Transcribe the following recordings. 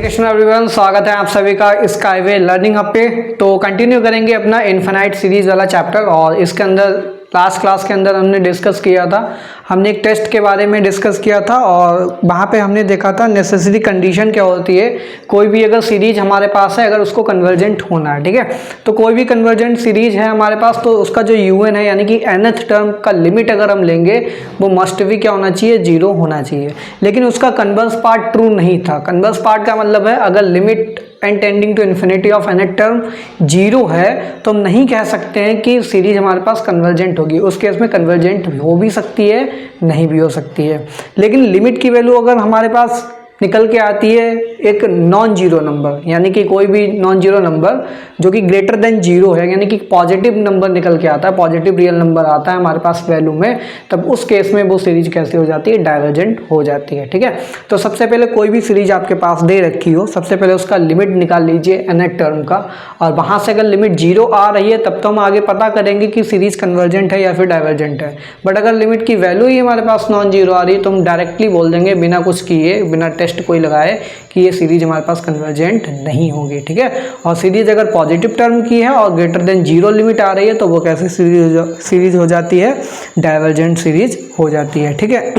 Krishna everyone, स्वागत है आप सभी का स्काईवे लर्निंग हब पे। तो कंटिन्यू करेंगे अपना इनफिनाइट सीरीज वाला चैप्टर। और इसके अंदर लास्ट क्लास के अंदर हमने डिस्कस किया था, हमने एक टेस्ट के बारे में डिस्कस किया था और वहाँ पे हमने देखा था नेसेसरी कंडीशन क्या होती है। कोई भी अगर सीरीज हमारे पास है, अगर उसको कन्वर्जेंट होना है, ठीक है, तो कोई भी कन्वर्जेंट सीरीज है हमारे पास, तो उसका जो यूएन है यानी कि nth टर्म का लिमिट अगर हम लेंगे वो मस्ट भी क्या होना चाहिए, 0 होना चाहिए। लेकिन उसका कन्वर्स पार्ट ट्रू नहीं था। कन्वर्स पार्ट का मतलब है अगर limit and tending to infinity of nth term 0 है तो हम नहीं कह सकते हैं कि सीरीज हमारे पास कन्वर्जेंट होगी। उस केस में कन्वर्जेंट हो भी सकती है, नहीं भी हो सकती है। लेकिन लिमिट की वैल्यू अगर हमारे पास निकल के आती है एक नॉन जीरो नंबर, यानी कि कोई भी नॉन जीरो नंबर जो कि ग्रेटर देन 0 है, यानी कि पॉजिटिव नंबर निकल के आता है, पॉजिटिव रियल नंबर आता है हमारे पास वैल्यू में, तब उस केस में वो सीरीज कैसे हो जाती है, डाइवर्जेंट हो जाती है। ठीक है, तो सबसे पहले कोई भी सीरीज आपके पास दे रखी हो, सबसे पहले उसका लिमिट निकाल लीजिए nth टर्म का, और वहाँ से अगर लिमिट 0 आ रही है तब तो हम आगे पता करेंगे कि सीरीज कन्वर्जेंट है या फिर डाइवर्जेंट है। बट अगर लिमिट की वैल्यू ही हमारे पास नॉन जीरो आ रही है तो हम डायरेक्टली बोल देंगे बिना कुछ किए, बिना टेस्ट कोई लगाए कि ये सीरीज हमारे पास कन्वर्जेंट नहीं होगी। ठीक है, और सीरीज अगर पॉजिटिव टर्म की है और ग्रेटर देन 0 लिमिट आ रही है तो वो कैसे सीरीज हो जाती है, डाइवर्जेंट सीरीज हो जाती है। ठीक है,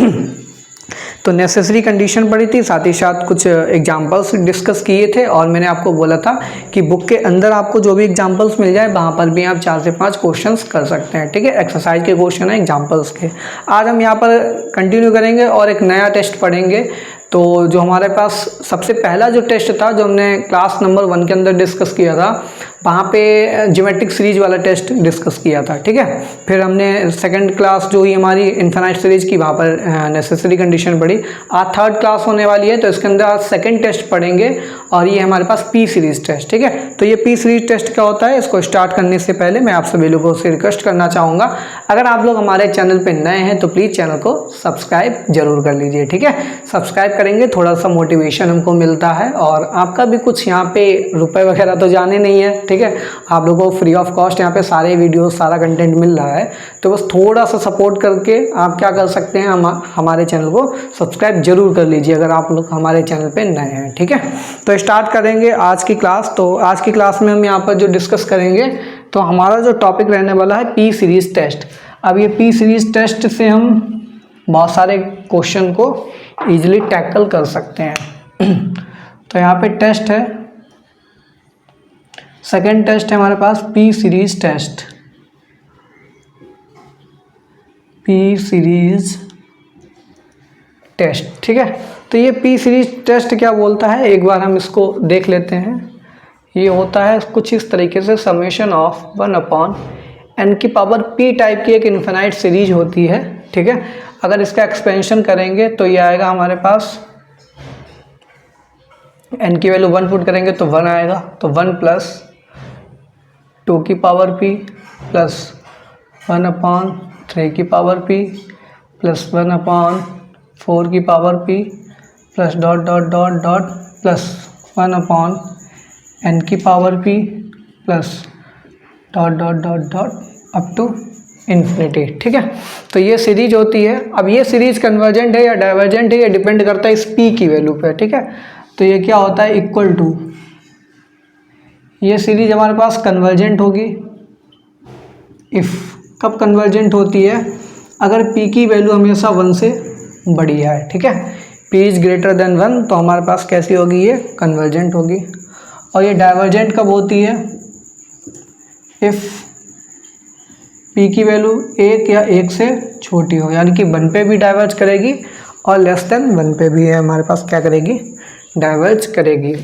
तो नेसेसरी कंडीशन पढ़ी थी, साथ ही साथ कुछ एग्जांपल्स डिस्कस किए थे, और मैंने आपको बोला था कि बुक के अंदर आपको जो भी एग्जांपल्स मिल जाए वहाँ पर भी आप 4 से 5 क्वेश्चंस कर सकते हैं। ठीक है, एक्सरसाइज के क्वेश्चन है एग्जांपल्स के। आज हम यहाँ पर कंटिन्यू करेंगे और एक नया टेस्ट पढ़ेंगे। तो जो हमारे पास सबसे पहला जो टेस्ट था, जो हमने क्लास नंबर 1 के अंदर डिस्कस किया था, वहाँ पे ज्योमेट्रिक सीरीज वाला टेस्ट डिस्कस किया था। ठीक है, फिर हमने सेकंड क्लास जो ही हमारी इनफिनाइट सीरीज की, वहाँ पर नेसेसरी कंडीशन पढ़ी। आज थर्ड क्लास होने वाली है तो इसके अंदर आज सेकंड टेस्ट पढ़ेंगे और ये हमारे पास पी सीरीज टेस्ट। ठीक है, तो ये पी सीरीज टेस्ट क्या होता है, इसको स्टार्ट करने से पहले मैं आप सभी लोगों से रिक्वेस्ट करना चाहूँगा, अगर आप लोग हमारे चैनल पर नए हैं तो प्लीज़ चैनल को सब्सक्राइब जरूर कर लीजिए। ठीक है, सब्सक्राइब करेंगे, थोड़ा सा मोटिवेशन हमको मिलता है और आपका भी कुछ यहाँ पे रुपए वगैरह तो जाने नहीं है। ठीक है, आप लोगों को फ्री ऑफ कॉस्ट यहाँ पे सारे वीडियोस, सारा कंटेंट मिल रहा है, तो बस थोड़ा सा सपोर्ट करके आप क्या कर सकते हैं, हमारे चैनल को सब्सक्राइब जरूर कर लीजिए अगर आप लोग हमारे चैनल पे नए हैं। ठीक है, तो स्टार्ट करेंगे आज की क्लास। तो आज की क्लास में हम यहाँ पर जो डिस्कस करेंगे, तो हमारा जो टॉपिक रहने वाला है पी सीरीज टेस्ट। अब ये पी सीरीज टेस्ट से हम बहुत सारे क्वेश्चन को ईजिली टैकल कर सकते हैं। तो यहाँ पे टेस्ट है, सेकेंड टेस्ट है हमारे पास P series test, P series test. ठीक है, तो ये पी सीरीज टेस्ट क्या बोलता है, एक बार हम इसको देख लेते हैं। ये होता है कुछ इस तरीके से, समेशन ऑफ 1/n की पावर p टाइप की एक इन्फिनाइट सीरीज होती है। ठीक है, अगर इसका एक्सपेंशन करेंगे तो ये आएगा हमारे पास, n की वैल्यू 1 पुट करेंगे तो 1 आएगा, तो 1 प्लस 2 की पावर p प्लस 1/3 की पावर p प्लस 1/4 की power p plus dot dot dot dot plus 1/n की power p plus dot dot dot dot up to infinity. ठीक है, तो ये सीरीज होती है। अब ये सीरीज कन्वर्जेंट है या डाइवर्जेंट है, ये डिपेंड करता है इस p की वैल्यू पे। ठीक है, तो ये क्या होता है, इक्वल टू, ये सीरीज हमारे पास कन्वर्जेंट होगी इफ़, कब कन्वर्जेंट होती है, अगर p की वैल्यू हमेशा 1 से बड़ी है। ठीक है, p इज़ ग्रेटर देन 1 तो हमारे पास कैसी होगी, ये कन्वर्जेंट होगी। और ये डाइवर्जेंट कब होती है, इफ़ p की वैल्यू 1 या 1 से छोटी हो, यानी कि 1 पे भी डाइवर्ज करेगी और लेस देन 1 पे भी है हमारे पास क्या करेगी, डाइवर्ज करेगी।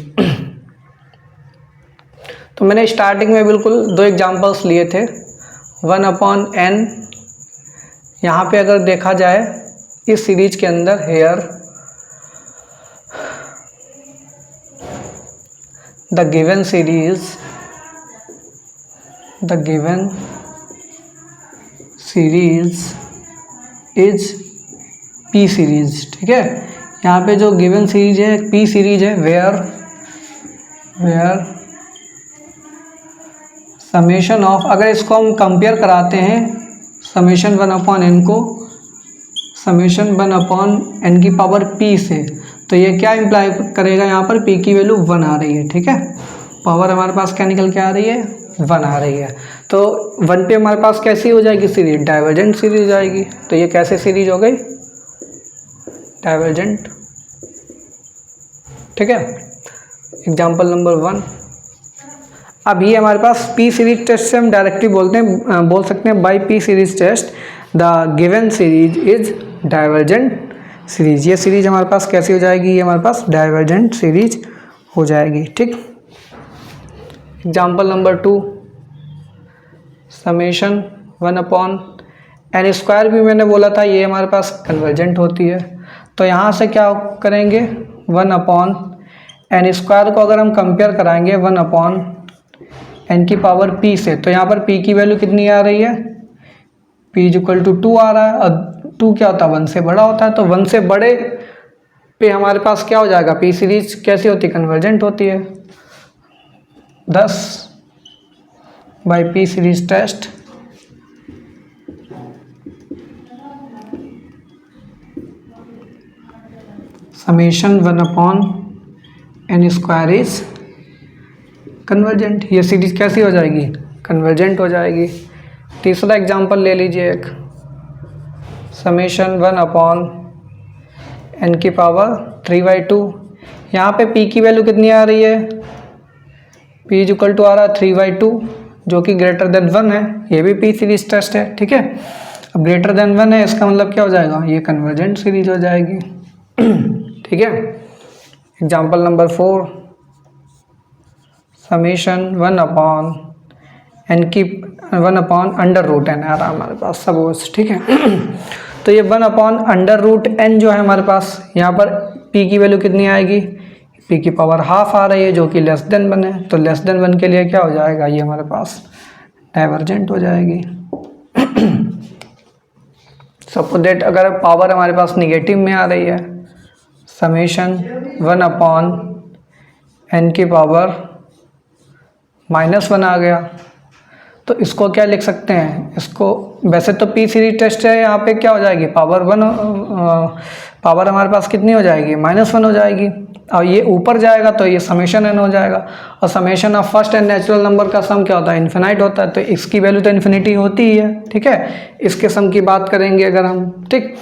तो मैंने स्टार्टिंग में बिल्कुल 2 एग्जांपल्स लिए थे, 1/n। यहाँ पे अगर देखा जाए इस सीरीज के अंदर, here the given series is P series. ठीक है, यहाँ पे जो गिवन सीरीज है पी सीरीज है, वेयर समेशन ऑफ, अगर इसको हम कंपेयर कराते हैं समेशन 1/n को समेशन 1/n की पावर p से, तो ये क्या इम्प्लाई करेगा, यहाँ पर पी की वैल्यू 1 आ रही है, ठीक है। पावर हमारे पास क्या निकल के आ रही है, 1 आ रही है। तो 1 पे हमारे पास कैसी हो जाएगी सीरीज, डाइवर्जेंट सीरीज हो जाएगी। तो ये कैसे सीरीज हो गई, डाइवर्जेंट, ठीक है। Example number 1। अब ये हमारे पास पी सीरीज टेस्ट से हम डायरेक्टली बोल सकते हैं by P series test the given series is divergent series. ये सीरीज हमारे पास कैसी हो जाएगी, ये हमारे पास डाइवर्जेंट सीरीज हो जाएगी, ठीक। एग्जाम्पल नंबर 2, समेशन 1/n² भी मैंने बोला था ये हमारे पास कन्वर्जेंट होती है। तो यहाँ से क्या करेंगे, 1/n² को अगर हम कंपेयर कराएंगे 1/n की पावर p से, तो यहाँ पर p की वैल्यू कितनी आ रही है, p = 2 आ रहा है। और 2 क्या होता है, 1 से बड़ा होता है। तो 1 से बड़े पे हमारे पास क्या हो जाएगा, p सीरीज कैसी होती है, कन्वर्जेंट होती है। 10 by P series test summation 1/n² is convergent. ये सीरीज कैसी हो जाएगी, कन्वर्जेंट हो जाएगी। तीसरा एग्जांपल ले लीजिए एक, समेशन 1/n की पावर 3/2। यहाँ पे p की वैल्यू कितनी आ रही है, p = आ रहा है 3/2 जो कि ग्रेटर देन 1 है। ये भी p सीरीज टेस्ट है, ठीक है। अब ग्रेटर देन 1 है, इसका मतलब क्या हो जाएगा, ये कन्वर्जेंट सीरीज हो जाएगी, ठीक है। एग्जाम्पल नंबर 4, समेशन 1/n की 1/√n आ रहा हमारे पास सपोज, ठीक है। तो ये 1/√n जो है हमारे पास, यहाँ पर p की वैल्यू कितनी आएगी, p की पावर ½ आ रही है जो कि लेस देन 1 है। तो लेस देन 1 के लिए क्या हो जाएगा, ये हमारे पास डाइवर्जेंट हो जाएगी। सपोज दैट अगर पावर हमारे पास निगेटिव में आ रही है, समेशन 1/n की पावर -1 आ गया, तो इसको क्या लिख सकते हैं, इसको वैसे तो पी सीरीज टेस्ट है, यहाँ पे क्या हो जाएगी, पावर हमारे पास कितनी हो जाएगी, -1 हो जाएगी। और ये ऊपर जाएगा तो ये समेशन n हो जाएगा। और summation of first and natural number का सम क्या होता है, इन्फिनाइट होता है। तो इसकी वैल्यू तो इन्फिनिटी होती ही है, ठीक है। इसके सम की बात करेंगे अगर हम, ठीक,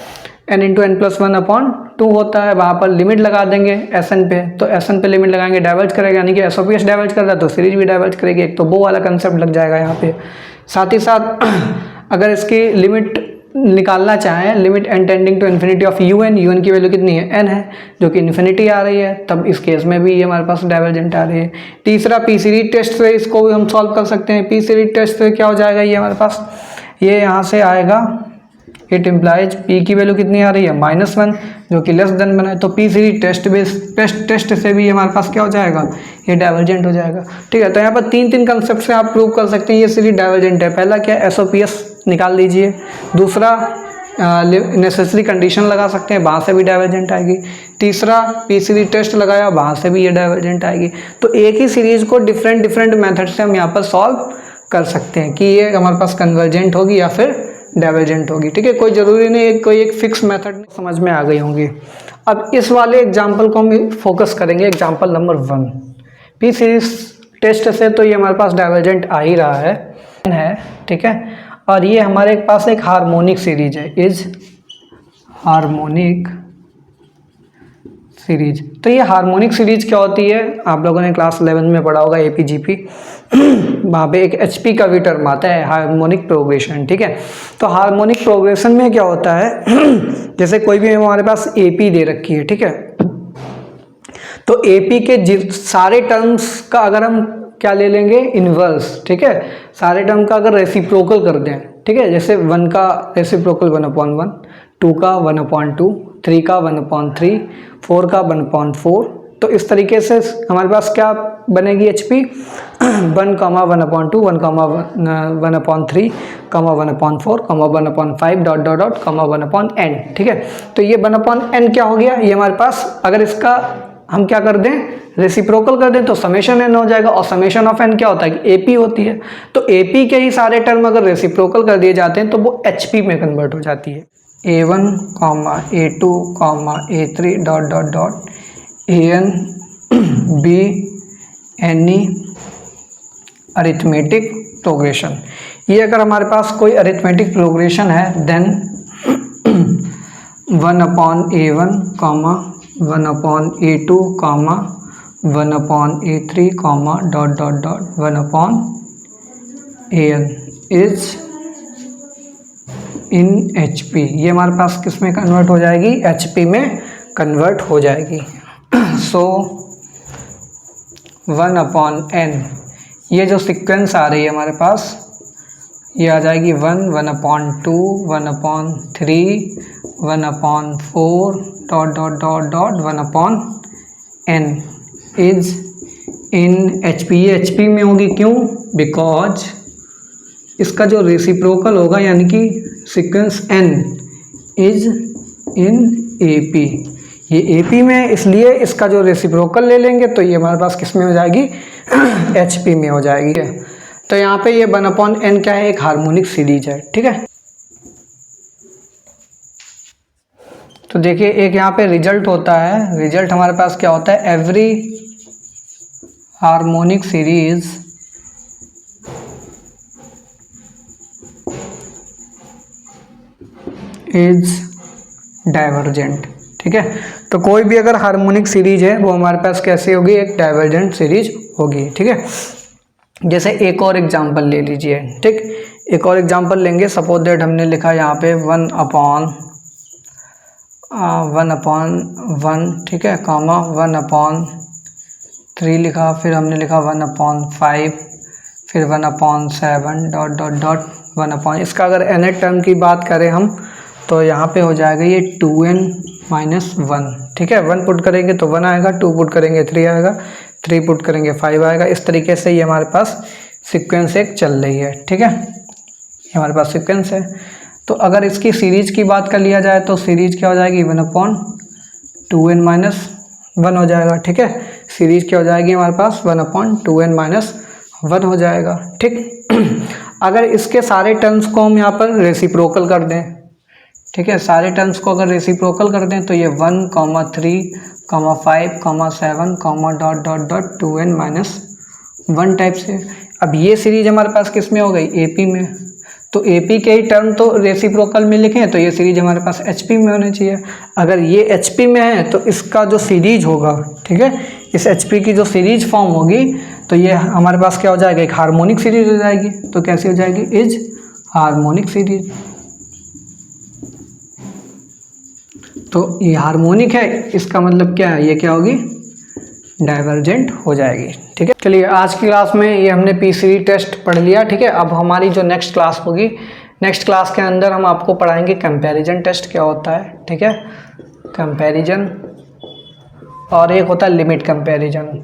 n × n + 1/2 होता है, वहाँ पर लिमिट लगा देंगे Sn पे। तो Sn पे लिमिट लगाएंगे, डाइवर्ज करेगा, यानी कि SOPS डाइवर्ज कर रहा है तो सीरीज भी डाइवर्ज करेगी। एक तो वो वाला कंसेप्ट लग जाएगा यहाँ पे। साथ ही साथ अगर इसकी लिमिट निकालना चाहें, limit n tending to infinity of un की वैल्यू कितनी है, n है, जो कि इन्फिनिटी आ रही है, तब इस केस में भी ये हमारे पास डाइवर्जेंट आ रही है। तीसरा पी सीरीज टेस्ट से इसको भी हम सॉल्व कर सकते हैं। पी सीरीज टेस्ट से क्या हो जाएगा, ये हमारे पास ये यहाँ से आएगा, इट इम्प्लाइज p की वैल्यू कितनी आ रही है, -1 जो कि लेस देन 1 है। तो पी सीरीज टेस्ट से भी हमारे पास क्या हो जाएगा, ये डाइवर्जेंट हो जाएगा, ठीक है। तो यहाँ पर तीन कंसेप्ट से आप प्रूव कर सकते हैं ये सीरीज डाइवर्जेंट है। पहला क्या, SOPS निकाल लीजिए। दूसरा नेसेसरी कंडीशन लगा सकते हैं, वहाँ से भी डाइवर्जेंट आएगी। तीसरा पी सीरीज टेस्ट लगाया, वहाँ से भी ये डाइवर्जेंट आएगी। तो एक ही सीरीज को डिफरेंट मेथड से हम यहाँ पर सॉल्व कर सकते हैं कि ये हमारे पास कन्वर्जेंट होगी या फिर डाइवर्जेंट होगी, ठीक है। कोई ज़रूरी नहीं कोई एक फिक्स मेथड समझ में आ गई होंगी। अब इस वाले एग्जाम्पल को हम फोकस करेंगे, example number 1। P series test से तो ये हमारे पास डाइवर्जेंट आ ही रहा है, ठीक है। और ये हमारे पास एक हार्मोनिक सीरीज है, इज हार्मोनिक सीरीज। तो ये हार्मोनिक सीरीज क्या होती है, आप लोगों ने क्लास 11 में पढ़ा होगा APGP, वहाँ पे एक HP का भी टर्म आता है, हार्मोनिक प्रोग्रेशन, ठीक है। तो हार्मोनिक प्रोग्रेशन में क्या होता है, जैसे कोई भी हमारे पास AP दे रखी है, ठीक है। तो AP के सारे टर्म्स का अगर हम क्या ले लेंगे, इनवर्स, ठीक है। सारे टर्म का अगर रेसिप्रोकल कर दें, ठीक है, जैसे 1 का रेसिप्रोकल 1/1, 2 का 1/2, 3 का 1/3, 4 का 1/4। तो इस तरीके से हमारे पास क्या बनेगी HP, 1, 1/2, 1, 1/3, 1/4, 1/5 ... 1/n, ठीक है। तो ये 1/n क्या हो गया, ये हमारे पास अगर इसका हम क्या कर दें, रेसिप्रोकल कर दें तो समेशन n हो जाएगा। और समेशन ऑफ n क्या होता है कि AP होती है। तो AP के ही सारे टर्म अगर रेसिप्रोकल कर दिए जाते हैं तो वो HP में कन्वर्ट हो जाती है। A1, A2, A3 ... an be any arithmetic progression. ये अगर हमारे पास कोई अरिथमेटिक प्रोग्रेशन है then 1/A1 comma 1/A2 comma 1/A3 comma dot dot dot 1/AN is in HP। ये हमारे पास किस में कन्वर्ट हो जाएगी, HP में कन्वर्ट हो जाएगी। सो 1/N ये जो सीक्वेंस आ रही है हमारे पास, ये आ जाएगी 1/2 1/3 1/4 dot dot dot dot 1/N is in HP। ये HP में होगी, क्यों? बिकॉज इसका जो रेसिप्रोकल होगा यानी कि sequence N is in AP। ये AP में, इसलिए इसका जो रेसिप्रोकल ले लेंगे तो ये हमारे पास किस में हो जाएगी, HP में हो जाएगी। तो यहाँ पे ये 1/N क्या है, एक हार्मोनिक सीरीज है, ठीक है। तो देखिए एक यहाँ पे रिजल्ट होता है, रिजल्ट हमारे पास क्या होता है, every harmonic series is divergent, ठीक है। तो कोई भी अगर हार्मोनिक सीरीज है वो हमारे पास कैसी होगी, एक डाइवर्जेंट सीरीज होगी, ठीक है। जैसे एक और एग्जांपल ले लीजिए, ठीक। एक और एग्जांपल लेंगे, सपोज दैट हमने लिखा यहाँ पे 1/1, ठीक है, कॉमा 1/3 लिखा, फिर हमने लिखा 1/5, फिर 1/7 डॉट डॉट डॉट 1/। इसका अगर nth टर्म की बात करें हम तो यहाँ पे हो जाएगा ये 2n-1, ठीक है। 1 पुट करेंगे तो 1 आएगा, 2 पुट करेंगे 3 आएगा, 3 पुट करेंगे 5 आएगा। इस तरीके से ये हमारे पास सीक्वेंस एक चल रही है, ठीक है। ये हमारे पास सीक्वेंस है। तो अगर इसकी सीरीज की बात कर लिया जाए तो सीरीज क्या हो जाएगी, 1/2n-1 हो जाएगा, ठीक है। सीरीज क्या हो जाएगी हमारे पास, 1/2n-1 हो जाएगा, ठीक। अगर इसके सारे टर्म्स को हम यहाँ पर रेसिप्रोकल कर दें, ठीक है, सारे टर्म्स को अगर रेसिप्रोकल कर दें तो ये 1, 3, 5, 7, dot dot dot 2n-1 type से। अब ये सीरीज हमारे पास किस में हो गई, AP में। तो AP के ही टर्म तो रेसिप्रोकल में लिखें तो ये सीरीज हमारे पास HP में होनी चाहिए। अगर ये HP में है तो इसका जो सीरीज होगा, ठीक है, इस HP की जो सीरीज फॉर्म होगी तो ये हमारे पास क्या हो जाएगा, एक हार्मोनिक सीरीज हो जाएगी। तो कैसी हो जाएगी, इज हार्मोनिक सीरीज। तो ये हार्मोनिक है, इसका मतलब क्या है, ये क्या होगी, डाइवर्जेंट हो जाएगी, ठीक है। चलिए आज की क्लास में ये हमने PCD टेस्ट पढ़ लिया, ठीक है। अब हमारी जो नेक्स्ट क्लास होगी, नेक्स्ट क्लास के अंदर हम आपको पढ़ाएंगे कंपैरिजन टेस्ट क्या होता है, ठीक है, कंपैरिजन, और एक होता है लिमिट कंपैरिजन।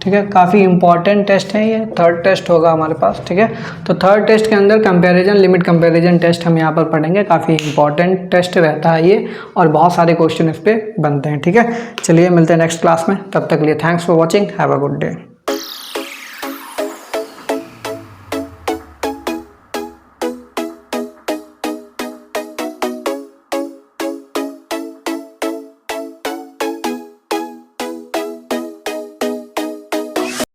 ठीक है, काफ़ी इंपॉर्टेंट टेस्ट है, ये थर्ड टेस्ट होगा हमारे पास, ठीक है। तो थर्ड टेस्ट के अंदर कंपैरिजन, लिमिट कंपैरिजन टेस्ट हम यहाँ पर पढ़ेंगे। काफ़ी इंपॉर्टेंट टेस्ट रहता है ये, और बहुत सारे क्वेश्चन इस पर बनते हैं, ठीक है। चलिए मिलते हैं नेक्स्ट क्लास में, तब तक के लिए thanks for watching, have a good day.